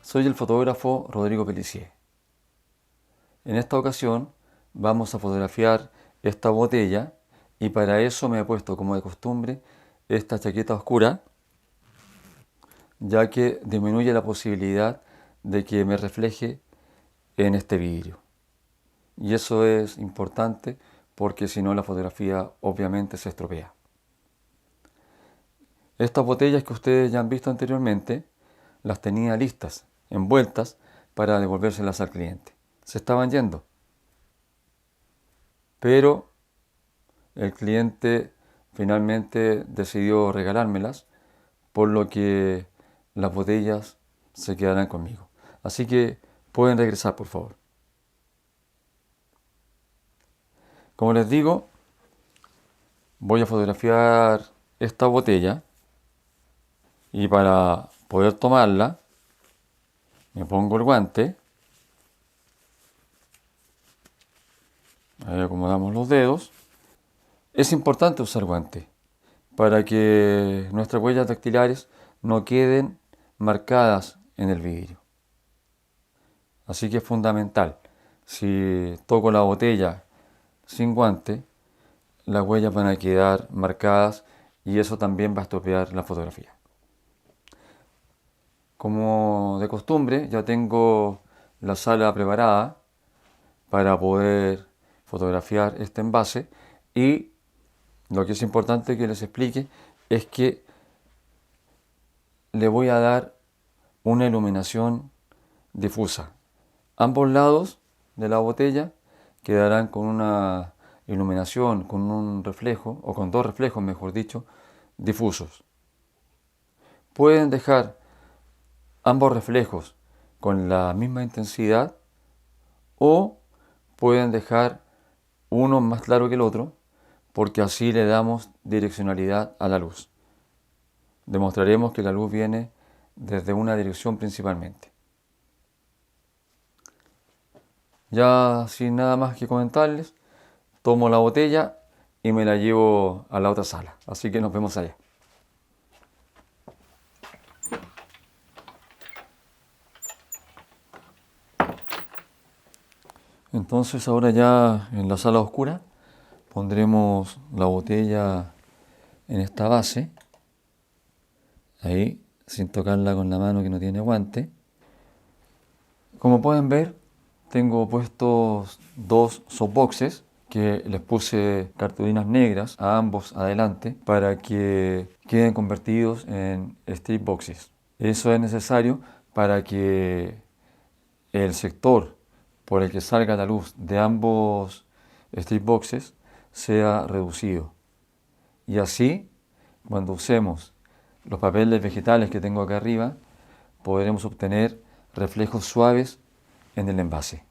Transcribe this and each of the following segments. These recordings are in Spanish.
Soy el fotógrafo Rodrigo Pellicier. En esta ocasión vamos a fotografiar esta botella y para eso me he puesto, como de costumbre, esta chaqueta oscura, ya que disminuye la posibilidad de que me refleje en este vidrio. Y eso es importante porque si no la fotografía obviamente se estropea. Estas botellas que ustedes ya han visto anteriormente, las tenía listas, envueltas, para devolvérselas al cliente. Se estaban yendo, pero el cliente finalmente decidió regalármelas, por lo que las botellas se quedarán conmigo. Así que pueden regresar, por favor. Como les digo, voy a fotografiar esta botella y para poder tomarla me pongo el guante, ahí acomodamos los dedos. Es importante usar guante para que nuestras huellas dactilares no queden marcadas en el vidrio. Así que es fundamental. Si toco la botella sin guante, las huellas van a quedar marcadas y eso también va a estropear la fotografía. Como de costumbre, ya tengo la sala preparada para poder fotografiar este envase y lo que es importante que les explique es que le voy a dar una iluminación difusa. Ambos lados de la botella quedarán con una iluminación, con un reflejo, o con dos reflejos, mejor dicho, difusos. Pueden dejar ambos reflejos con la misma intensidad o pueden dejar uno más claro que el otro, porque así le damos direccionalidad a la luz. Demostraremos que la luz viene desde una dirección principalmente. Ya sin nada más que comentarles, tomo la botella y me la llevo a la otra sala. Así que nos vemos allá. Entonces ahora ya en la sala oscura pondremos la botella en esta base, ahí, sin tocarla con la mano que no tiene guante. Como pueden ver, tengo puestos dos softboxes que les puse cartulinas negras a ambos adelante para que queden convertidos en strip boxes. Eso es necesario para que el sector por el que salga la luz de ambos strip boxes sea reducido. Y así, cuando usemos los papeles vegetales que tengo acá arriba, podremos obtener reflejos suaves en el envase.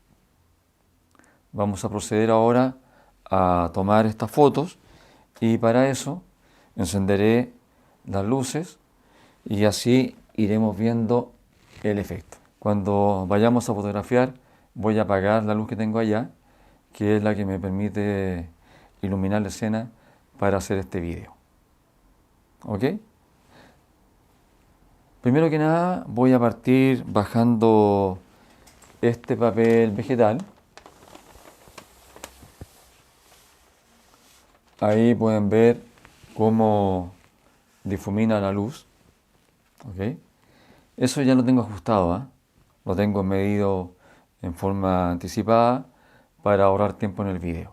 Vamos a proceder ahora a tomar estas fotos y para eso encenderé las luces y así iremos viendo el efecto. Cuando vayamos a fotografiar voy a apagar la luz que tengo allá, que es la que me permite iluminar la escena para hacer este vídeo. ¿Ok? Primero que nada voy a partir bajando este papel vegetal. Ahí pueden ver cómo difumina la luz. ¿Ok? Eso ya lo tengo ajustado, ¿eh? Lo tengo medido en forma anticipada para ahorrar tiempo en el vídeo.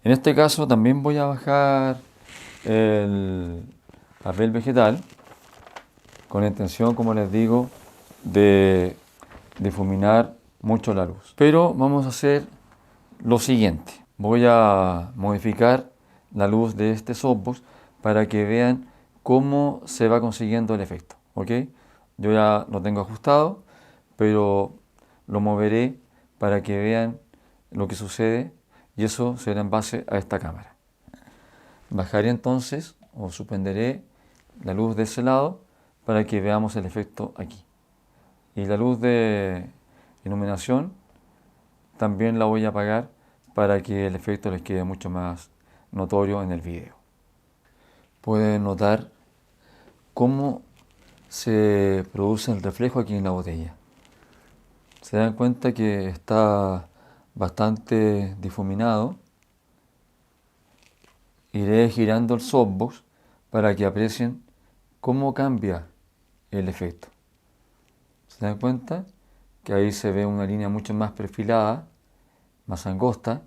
En este caso también voy a bajar el papel vegetal con la intención, como les digo, de difuminar mucho la luz. Pero vamos a hacer lo siguiente. Voy a modificar la luz de este softbox para que vean cómo se va consiguiendo el efecto. ¿Ok? Yo ya lo tengo ajustado, pero lo moveré para que vean lo que sucede y eso será en base a esta cámara. Bajaré entonces o suspenderé la luz de ese lado para que veamos el efecto aquí. Y la luz de iluminación también la voy a apagar para que el efecto les quede mucho más notorio en el vídeo. Pueden notar cómo se produce el reflejo aquí en la botella. Se dan cuenta que está bastante difuminado. Iré girando el softbox para que aprecien cómo cambia el efecto. ¿Se dan cuenta? Que ahí se ve una línea mucho más perfilada, más angosta,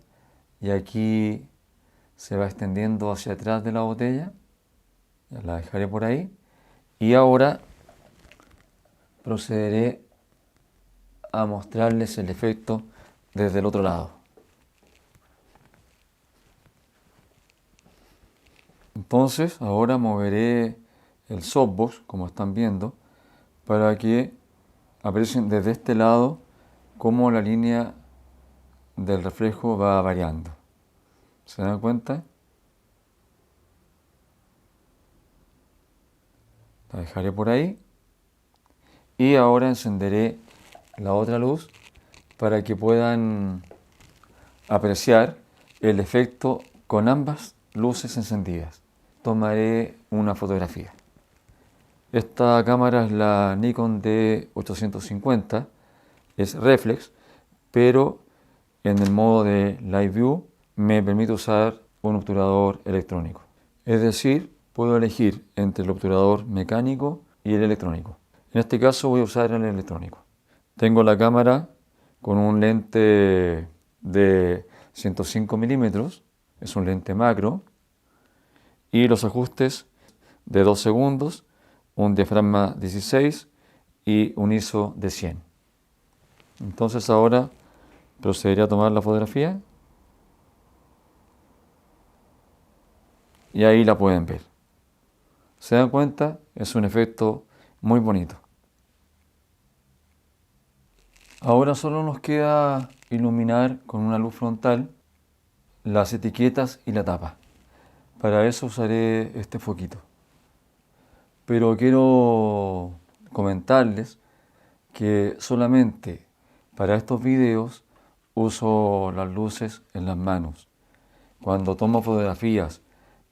y aquí se va extendiendo hacia atrás de la botella. Ya la dejaré por ahí. Y ahora procederé a mostrarles el efecto desde el otro lado. Entonces ahora moveré el softbox, como están viendo, para que aprecien desde este lado cómo la línea del reflejo va variando. ¿Se dan cuenta? La dejaré por ahí. Y ahora encenderé la otra luz para que puedan apreciar el efecto con ambas luces encendidas. Tomaré una fotografía. Esta cámara es la Nikon D850, es reflex, pero en el modo de Live View me permite usar un obturador electrónico. Es decir, puedo elegir entre el obturador mecánico y el electrónico. En este caso voy a usar el electrónico. Tengo la cámara con un lente de 105 milímetros, es un lente macro, y los ajustes de 2 segundos, un diafragma 16 y un ISO de 100. Entonces ahora procederé a tomar la fotografía y ahí la pueden ver. ¿Se dan cuenta? Es un efecto muy bonito. Ahora solo nos queda iluminar con una luz frontal las etiquetas y la tapa. Para eso usaré este foquito. Pero quiero comentarles que solamente para estos videos uso las luces en las manos. Cuando tomo fotografías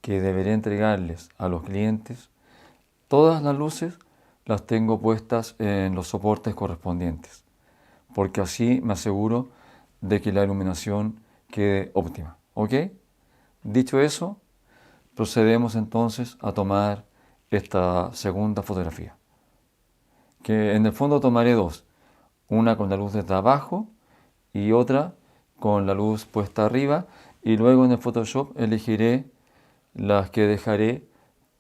que deberé entregarles a los clientes, todas las luces las tengo puestas en los soportes correspondientes, porque así me aseguro de que la iluminación quede óptima. ¿Ok? Dicho eso, procedemos entonces a tomar esta segunda fotografía, que en el fondo tomaré dos, una con la luz desde abajo y otra con la luz puesta arriba, y luego en el Photoshop elegiré las que dejaré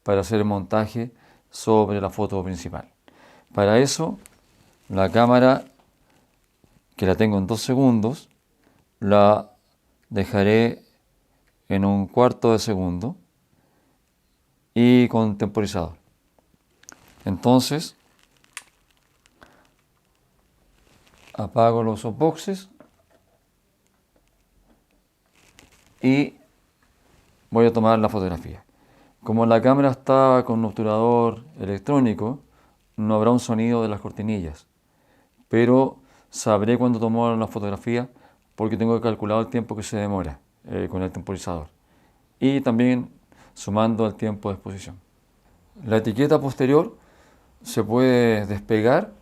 para hacer el montaje sobre la foto principal. Para eso, la cámara, que la tengo en 2 segundos, la dejaré en un cuarto de segundo y con temporizador. Entonces, apago los softboxes y voy a tomar la fotografía. Como la cámara está con obturador electrónico, no habrá un sonido de las cortinillas, pero sabré cuándo tomo la fotografía porque tengo calculado el tiempo que se demora con el temporizador y también sumando el tiempo de exposición. La etiqueta posterior se puede despegar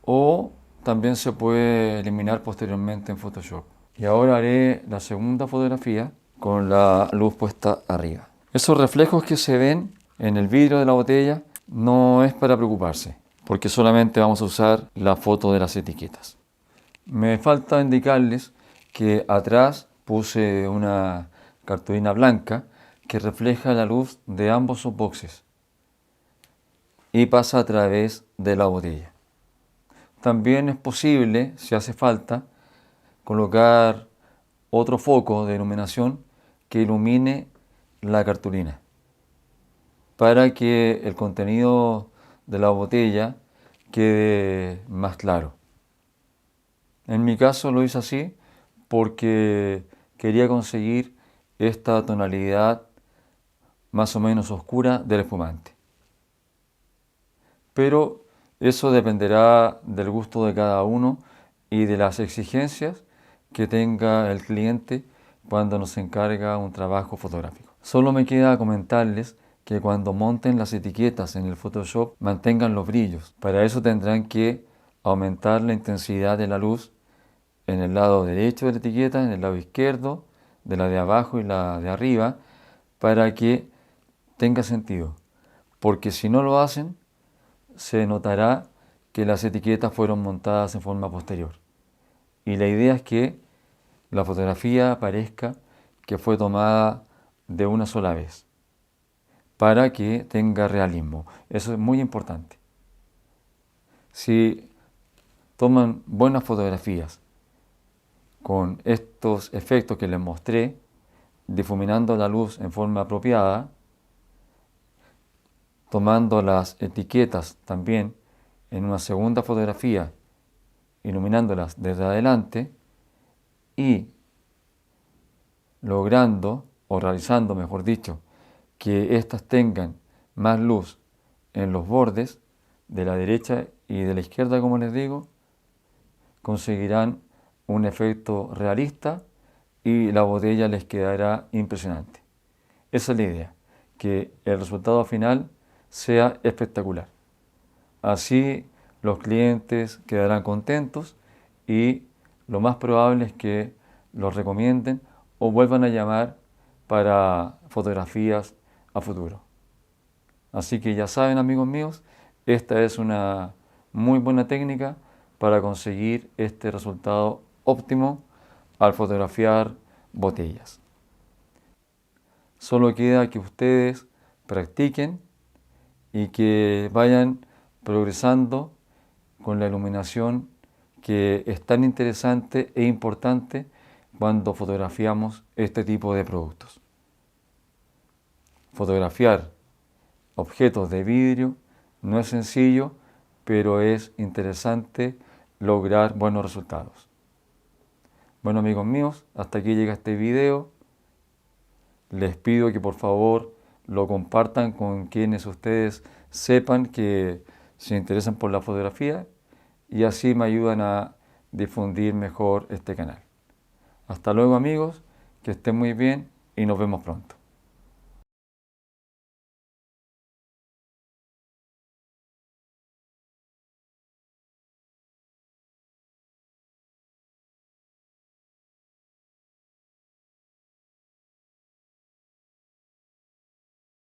o también se puede eliminar posteriormente en Photoshop. Y ahora haré la segunda fotografía con la luz puesta arriba. Esos reflejos que se ven en el vidrio de la botella no es para preocuparse, porque solamente vamos a usar la foto de las etiquetas. Me falta indicarles que atrás puse una cartulina blanca que refleja la luz de ambos softboxes y pasa a través de la botella. También es posible, si hace falta, colocar otro foco de iluminación que ilumine la cartulina para que el contenido de la botella quede más claro. En mi caso lo hice así porque quería conseguir esta tonalidad más o menos oscura del espumante. Pero eso dependerá del gusto de cada uno y de las exigencias que tenga el cliente cuando nos encarga un trabajo fotográfico. Solo me queda comentarles que cuando monten las etiquetas en el Photoshop mantengan los brillos. Para eso tendrán que aumentar la intensidad de la luz en el lado derecho de la etiqueta, en el lado izquierdo, de la de abajo y la de arriba, para que tenga sentido. Porque si no lo hacen, se notará que las etiquetas fueron montadas en forma posterior. Y la idea es que la fotografía parezca que fue tomada de una sola vez, para que tenga realismo. Eso es muy importante. Si toman buenas fotografías con estos efectos que les mostré, difuminando la luz en forma apropiada, tomando las etiquetas también en una segunda fotografía, iluminándolas desde adelante y logrando, o realizando, mejor dicho, que éstas tengan más luz en los bordes de la derecha y de la izquierda, como les digo, conseguirán un efecto realista y la botella les quedará impresionante. Esa es la idea, que el resultado final sea espectacular. Así los clientes quedarán contentos y lo más probable es que los recomienden o vuelvan a llamar para fotografías a futuro. Así que ya saben, amigos míos, esta es una muy buena técnica para conseguir este resultado óptimo al fotografiar botellas. Solo queda que ustedes practiquen y que vayan progresando con la iluminación, que es tan interesante e importante cuando fotografiamos este tipo de productos. Fotografiar objetos de vidrio no es sencillo, pero es interesante lograr buenos resultados. Bueno, amigos míos, hasta aquí llega este video. Les pido que por favor lo compartan con quienes ustedes sepan que se interesan por la fotografía y así me ayudan a difundir mejor este canal. Hasta luego, amigos, que estén muy bien y nos vemos pronto.